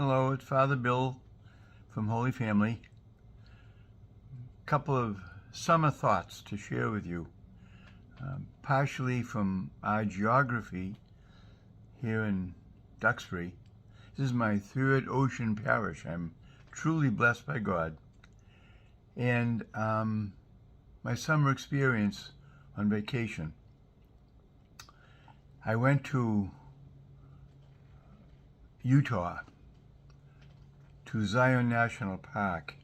Hello, it's Father Bill from Holy Family. A couple of summer thoughts to share with you, partially from our geography here in Duxbury. This is my third ocean parish. I'm truly blessed by God. And my summer experience on vacation. I went to Utah, to Zion National Park,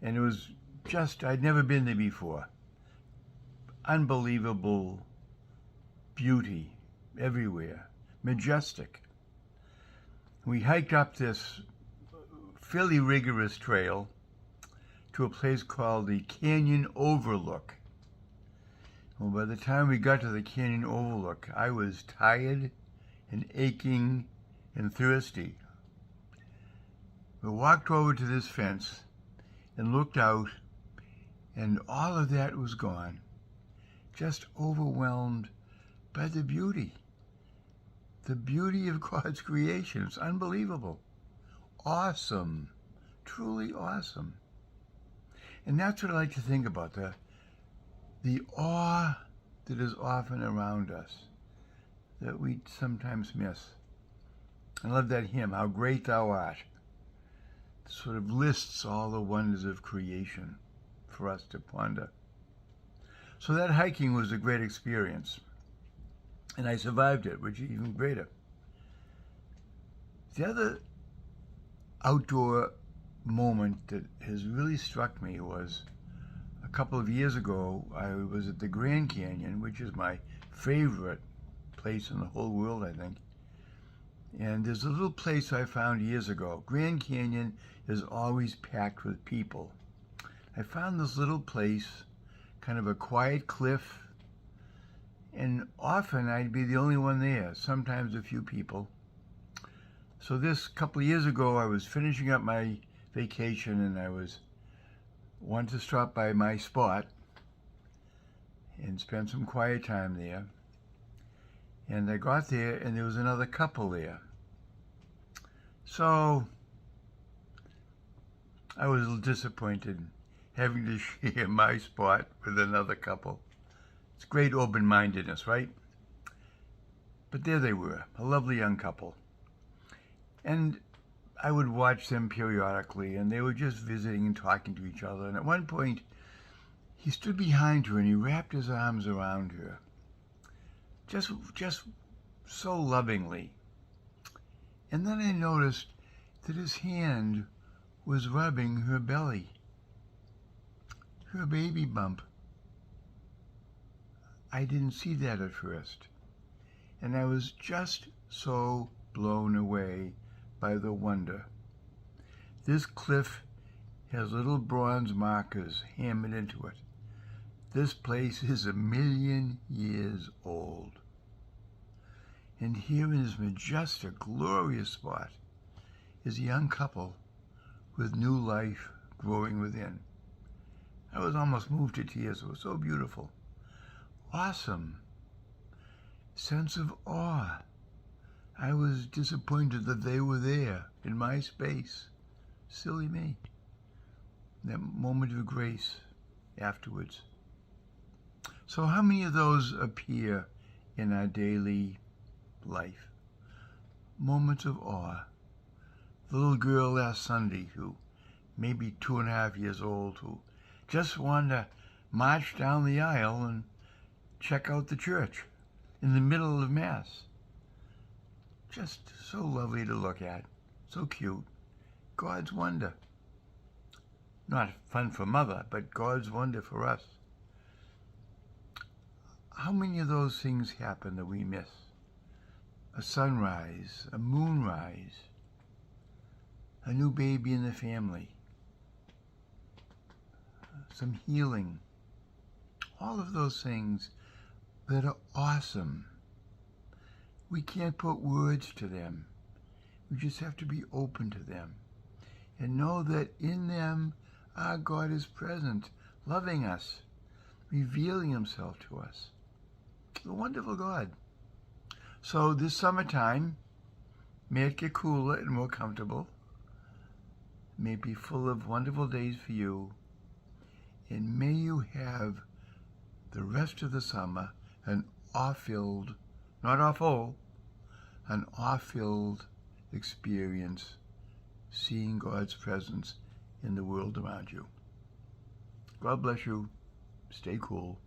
and it was just, I'd never been there before. Unbelievable beauty everywhere, majestic. We hiked up this fairly rigorous trail to a place called the Canyon Overlook. Well, by the time we got to the Canyon Overlook, I was tired and aching and thirsty. We walked over to this fence and looked out, and all of that was gone. Just overwhelmed by the beauty of God's creation. It's unbelievable. Awesome. Truly awesome. And that's what I like to think about, the awe that is often around us, that we sometimes miss. I love that hymn, How Great Thou Art. It sort of lists all the wonders of creation for us to ponder. So that hiking was a great experience, and I survived it, which is even greater. The other outdoor moment that has really struck me was a couple of years ago. I was at the Grand Canyon, which is my favorite place in the whole world, I think. And there's a little place I found years ago. Grand Canyon is always packed with people. I found this little place, kind of a quiet cliff, and often I'd be the only one there, sometimes a few people. So this couple of years ago, I was finishing up my vacation, and I wanted to stop by my spot and spend some quiet time there. And I got there, and there was another couple there. So I was a little disappointed having to share my spot with another couple. It's great open-mindedness, right? But there they were, a lovely young couple. And I would watch them periodically, and they were just visiting and talking to each other. And at one point, he stood behind her and he wrapped his arms around her. Just so lovingly. And then I noticed that his hand was rubbing her belly, her baby bump. I didn't see that at first, and I was just so blown away by the wonder. This cliff has little bronze markers hammered into it. This place is 1,000,000 years old. And here in this majestic, glorious spot is a young couple with new life growing within. I was almost moved to tears. It was so beautiful. Awesome. Sense of awe. I was disappointed that they were there in my space. Silly me. That moment of grace afterwards. So how many of those appear in our daily life? Moments of awe. The little girl last Sunday, who maybe 2.5 years old, who just wanted to march down the aisle and check out the church in the middle of Mass. Just so lovely to look at, so cute. God's wonder. Not fun for Mother, but God's wonder for us. How many of those things happen that we miss? A sunrise, a moonrise, a new baby in the family, some healing. All of those things that are awesome. We can't put words to them. We just have to be open to them and know that in them our God is present, loving us, revealing himself to us. A wonderful God. So this summertime, May it get cooler and more comfortable. May it be full of wonderful days for you. And may you have the rest of the summer an awe-filled, not awful, an awe-filled experience, seeing God's presence in the world around you. God bless you. Stay cool.